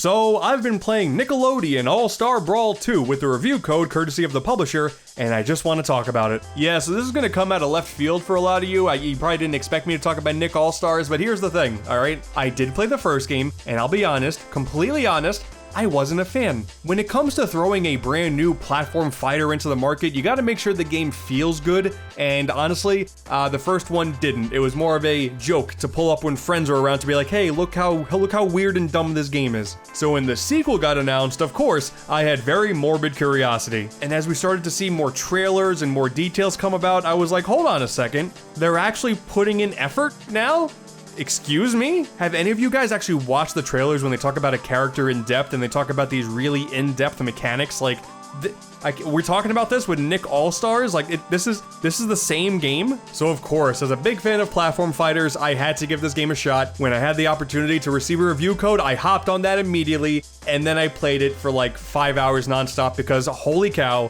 So, I've been playing Nickelodeon All-Star Brawl 2 with the review code courtesy of the publisher, and I just want to talk about it. Yeah, so this is going to come out of left field for a lot of you. You probably didn't expect me to talk about Nick All-Stars, but here's the thing, alright? I did play the first game, and I'll be honest, completely honest, I wasn't a fan. When it comes to throwing a brand new platform fighter into the market, you gotta make sure the game feels good, and honestly, the first one didn't. It was more of a joke to pull up when friends were around to be like, hey, look how weird and dumb this game is. So when the sequel got announced, of course, I had very morbid curiosity. And as we started to see more trailers and more details come about, I was like, hold on a second, they're actually putting in effort now? Excuse me? Have any of you guys actually watched the trailers when they talk about a character in depth and they talk about these really in-depth mechanics? Like, we're talking about this with Nick All-Stars? Like, this is the same game? So of course, as a big fan of platform fighters, I had to give this game a shot. When I had the opportunity to receive a review code, I hopped on that immediately, and then I played it for like 5 hours nonstop because holy cow,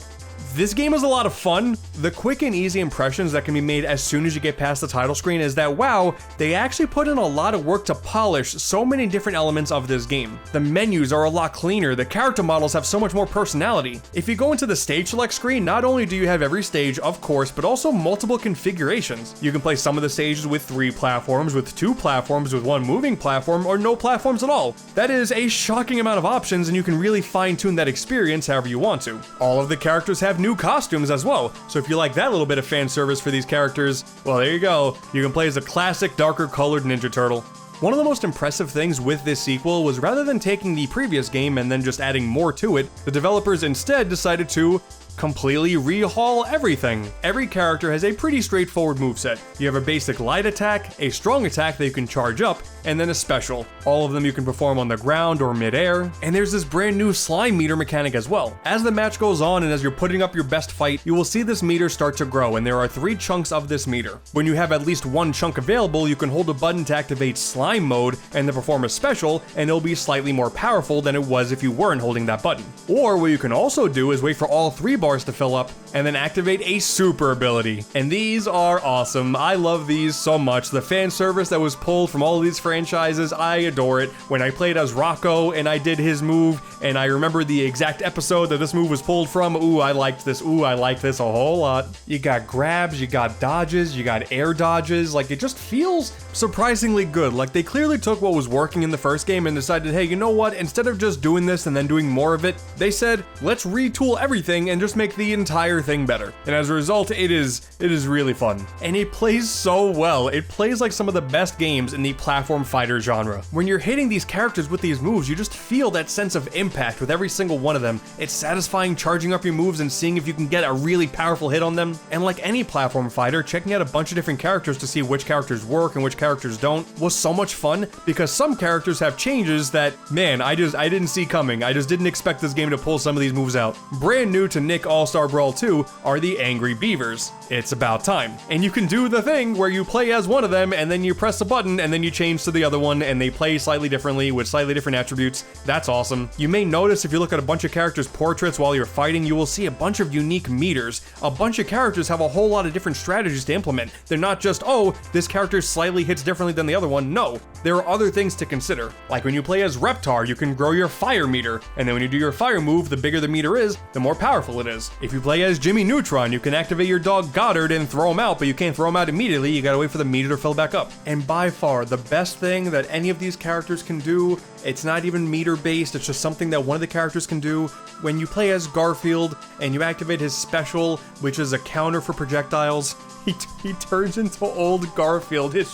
this game is a lot of fun. The quick and easy impressions that can be made as soon as you get past the title screen is that, wow, they actually put in a lot of work to polish so many different elements of this game. The menus are a lot cleaner, the character models have so much more personality. If you go into the stage select screen, not only do you have every stage, of course, but also multiple configurations. You can play some of the stages with 3 platforms, with 2 platforms, with 1 moving platform, or no platforms at all. That is a shocking amount of options, and you can really fine-tune that experience however you want to. All of the characters have new costumes as well, so if you like that little bit of fan service for these characters, well, there you go. You can play as a classic darker colored Ninja Turtle. One of the most impressive things with this sequel was rather than taking the previous game and then just adding more to it, the developers instead decided to completely rehaul everything. Every character has a pretty straightforward moveset. You have a basic light attack, a strong attack that you can charge up, and then a special. All of them you can perform on the ground or mid-air, and there's this brand new slime meter mechanic as well. As the match goes on and as you're putting up your best fight, you will see this meter start to grow, and there are 3 chunks of this meter. When you have at least 1 chunk available, you can hold a button to activate slime mode and then perform a special, and it'll be slightly more powerful than it was if you weren't holding that button. Or what you can also do is wait for all 3 bars to fill up, and then activate a super ability. And these are awesome. I love these so much. The fan service that was pulled from all of these franchises, I adore it. When I played as Rocco and I did his move, and I remember the exact episode that this move was pulled from, ooh, I liked this. Ooh, I like this a whole lot. You got grabs, you got dodges, you got air dodges. Like, it just feels surprisingly good. Like, they clearly took what was working in the first game and decided, hey, you know what? Instead of just doing this and then doing more of it, they said, let's retool everything and just make the entire thing better. And as a result, it is really fun. And it plays so well. It plays like some of the best games in the platform fighter genre. When you're hitting these characters with these moves, you just feel that sense of impact with every single one of them. It's satisfying charging up your moves and seeing if you can get a really powerful hit on them. And like any platform fighter, checking out a bunch of different characters to see which characters work and which characters don't was so much fun, because some characters have changes that, man, I didn't see coming. I just didn't expect this game to pull some of these moves out. Brand new to Nick All-Star Brawl 2 are the Angry Beavers. It's about time. And you can do the thing where you play as one of them and then you press a button and then you change to the other one and they play slightly differently with slightly different attributes. That's awesome. You may notice if you look at a bunch of characters' portraits while you're fighting, you will see a bunch of unique meters. A bunch of characters have a whole lot of different strategies to implement. They're not just, oh, this character slightly hits differently than the other one. No, there are other things to consider. Like when you play as Reptar, you can grow your fire meter, and then when you do your fire move, the bigger the meter is, the more powerful it is. If you play as Jimmy Neutron, you can activate your dog Goddard and throw him out, but you can't throw him out immediately, you gotta wait for the meter to fill back up. And by far, the best thing that any of these characters can do, it's not even meter based, it's just something that one of the characters can do. When you play as Garfield and you activate his special, which is a counter for projectiles, he turns into old Garfield. It's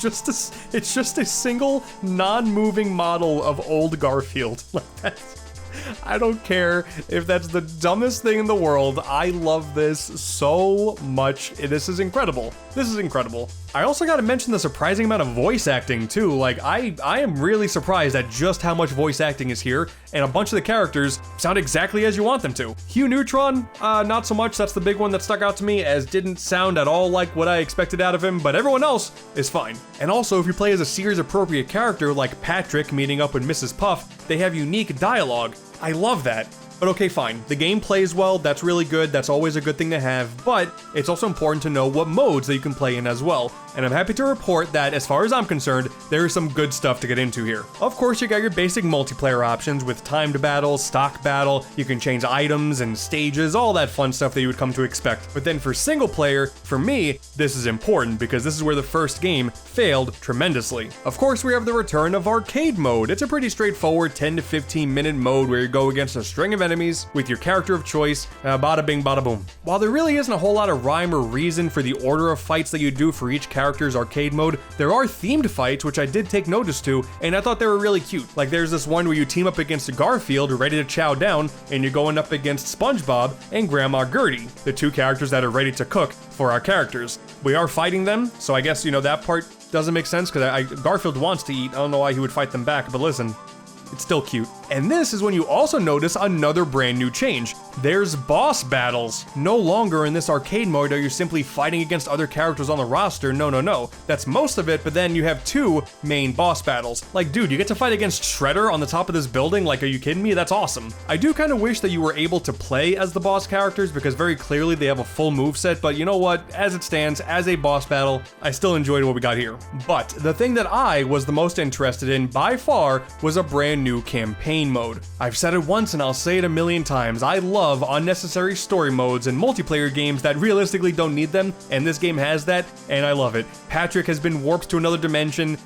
just a single non-moving model of old Garfield. Like that's, I don't care if that's the dumbest thing in the world. I love this so much. This is incredible. This is incredible. I also gotta mention the surprising amount of voice acting too. Like I am really surprised at just how much voice acting is here, and a bunch of the characters sound exactly as you want them to. Hugh Neutron, not so much. That's the big one that stuck out to me, as didn't sound at all like what I expected out of him, but everyone else is fine. And also, if you play as a series appropriate character like Patrick meeting up with Mrs. Puff, they have unique dialogue. I love that. But okay, fine. The game plays well, that's really good, that's always a good thing to have, but it's also important to know what modes that you can play in as well. And I'm happy to report that, as far as I'm concerned, there is some good stuff to get into here. Of course, you got your basic multiplayer options with timed battle, stock battle, you can change items and stages, all that fun stuff that you would come to expect. But then for single player, for me, this is important because this is where the first game failed tremendously. Of course, we have the return of arcade mode. It's a pretty straightforward 10 to 15 minute mode where you go against a string of enemies with your character of choice, bada bing bada boom. While there really isn't a whole lot of rhyme or reason for the order of fights that you do for each character's arcade mode, there are themed fights which I did take notice to, and I thought they were really cute. Like there's this one where you team up against Garfield ready to chow down, and you're going up against SpongeBob and Grandma Gertie, the two characters that are ready to cook for our characters. We are fighting them, so I guess, that part doesn't make sense because Garfield wants to eat. I don't know why he would fight them back, but listen, it's still cute. And this is when you also notice another brand new change. There's boss battles. No longer in this arcade mode are you simply fighting against other characters on the roster, no. That's most of it, but then you have two main boss battles. Like, dude, you get to fight against Shredder on the top of this building? Like, are you kidding me? That's awesome. I do kind of wish that you were able to play as the boss characters because very clearly they have a full moveset, but you know what? As it stands, as a boss battle, I still enjoyed what we got here. But the thing that I was the most interested in by far was a brand new campaign mode. I've said it once and I'll say it a million times. I love unnecessary story modes in multiplayer games that realistically don't need them, and this game has that, and I love it. Patrick has been warped to another dimension.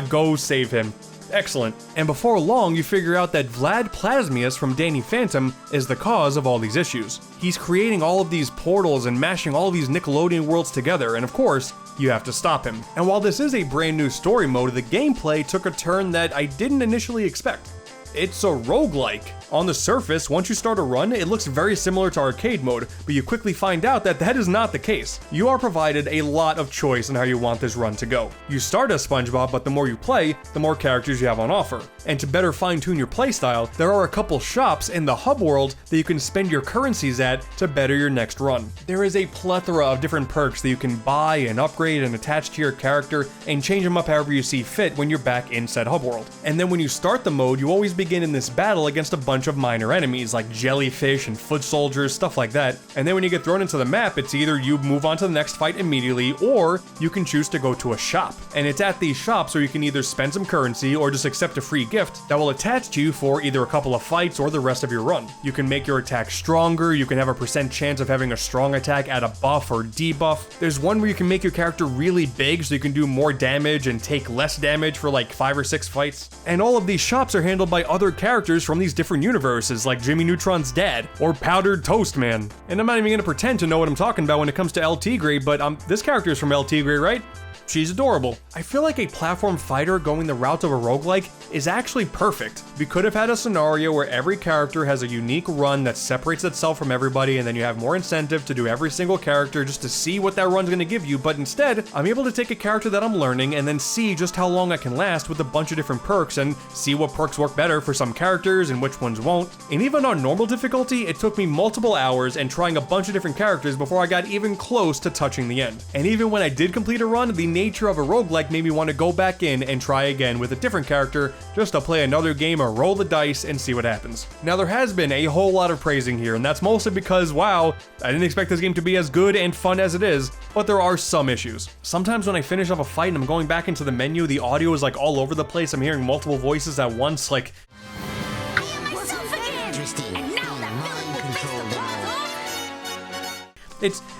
Go save him. Excellent. And before long, you figure out that Vlad Plasmius from Danny Phantom is the cause of all these issues. He's creating all of these portals and mashing all of these Nickelodeon worlds together, and of course, you have to stop him. And while this is a brand new story mode, the gameplay took a turn that I didn't initially expect. It's a roguelike. On the surface, once you start a run, it looks very similar to arcade mode, but you quickly find out that that is not the case. You are provided a lot of choice in how you want this run to go. You start as SpongeBob, but the more you play, the more characters you have on offer. And to better fine-tune your playstyle, there are a couple shops in the hub world that you can spend your currencies at to better your next run. There is a plethora of different perks that you can buy and upgrade and attach to your character and change them up however you see fit when you're back in said hub world. And then when you start the mode, you always begin in this battle against a bunch of minor enemies like jellyfish and foot soldiers, stuff like that. And then when you get thrown into the map, it's either you move on to the next fight immediately, or you can choose to go to a shop. And it's at these shops where you can either spend some currency or just accept a free gift that will attach to you for either a couple of fights or the rest of your run. You can make your attack stronger, you can have a % chance of having a strong attack at a buff or debuff. There's one where you can make your character really big so you can do more damage and take less damage for like 5 or 6 fights. And all of these shops are handled by other characters from these different universes, like Jimmy Neutron's dad or Powdered Toast Man. And I'm not even gonna pretend to know what I'm talking about when it comes to El Tigre, but this character is from El Tigre, right? She's adorable. I feel like a platform fighter going the route of a roguelike is actually perfect. We could have had a scenario where every character has a unique run that separates itself from everybody, and then you have more incentive to do every single character just to see what that run's gonna give you, but instead, I'm able to take a character that I'm learning and then see just how long I can last with a bunch of different perks and see what perks work better for some characters and which ones won't. And even on normal difficulty, it took me multiple hours and trying a bunch of different characters before I got even close to touching the end. And even when I did complete a run, the nature of a roguelike made me want to go back in and try again with a different character just to play another game or roll the dice and see what happens. Now there has been a whole lot of praising here, and that's mostly because, wow, I didn't expect this game to be as good and fun as it is, but there are some issues. Sometimes when I finish off a fight and I'm going back into the menu, the audio is like all over the place. I'm hearing multiple voices at once, like,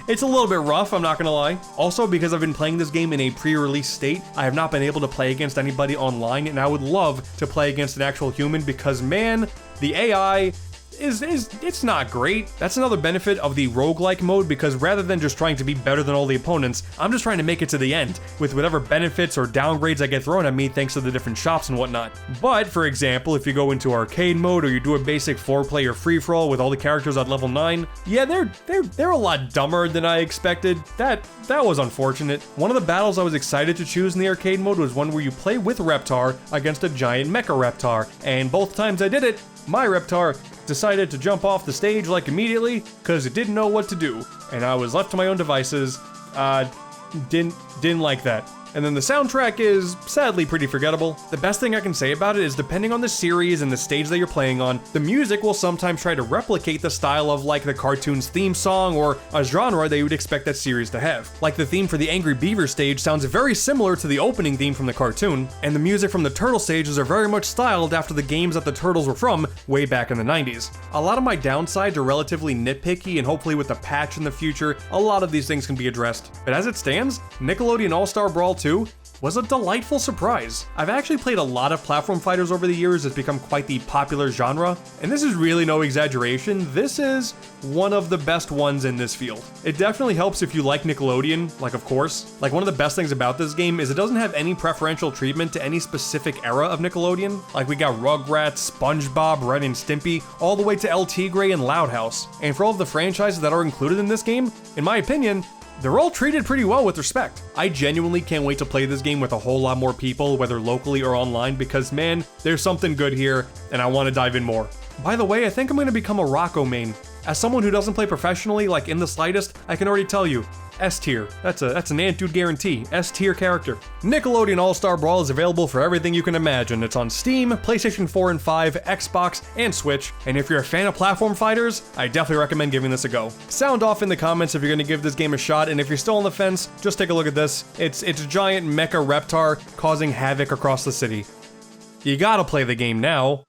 It's a little bit rough, I'm not gonna lie. Also, because I've been playing this game in a pre-release state, I have not been able to play against anybody online, and I would love to play against an actual human because, man, the AI it's not great. That's another benefit of the roguelike mode, because rather than just trying to be better than all the opponents, I'm just trying to make it to the end with whatever benefits or downgrades I get thrown at me thanks to the different shops and whatnot. But for example, if you go into arcade mode or you do a basic 4-player free-for-all with all the characters at level 9, yeah, they're a lot dumber than I expected. That was unfortunate. One of the battles I was excited to choose in the arcade mode was one where you play with Reptar against a giant mecha Reptar, and both times I did it, my Reptar decided to jump off the stage like immediately because it didn't know what to do, and I was left to my own devices. Didn't like that. And then the soundtrack is sadly pretty forgettable. The best thing I can say about it is depending on the series and the stage that you're playing on, the music will sometimes try to replicate the style of like the cartoon's theme song or a genre that you would expect that series to have. Like the theme for the Angry Beaver stage sounds very similar to the opening theme from the cartoon, and the music from the Turtle stages are very much styled after the games that the Turtles were from way back in the 90s. A lot of my downsides are relatively nitpicky, and hopefully with a patch in the future, a lot of these things can be addressed. But as it stands, Nickelodeon All-Star Brawl 2 was a delightful surprise. I've actually played a lot of platform fighters over the years. It's become quite the popular genre, and this is really no exaggeration. This is one of the best ones in this field. It definitely helps if you like Nickelodeon, like of course. Like one of the best things about this game is it doesn't have any preferential treatment to any specific era of Nickelodeon. Like we got Rugrats, SpongeBob, Ren and Stimpy, all the way to El Tigre and Loud House. And for all of the franchises that are included in this game, in my opinion, they're all treated pretty well with respect. I genuinely can't wait to play this game with a whole lot more people, whether locally or online, because man, there's something good here, and I want to dive in more. By the way, I think I'm going to become a Rocco main. As someone who doesn't play professionally, like in the slightest, I can already tell you, S tier. That's an AntDude guarantee. S tier character. Nickelodeon All-Star Brawl is available for everything you can imagine. It's on Steam, PlayStation 4 and 5, Xbox, and Switch. And if you're a fan of platform fighters, I definitely recommend giving this a go. Sound off in the comments if you're going to give this game a shot, and if you're still on the fence, just take a look at this. It's a giant mecha reptar causing havoc across the city. You gotta play the game now.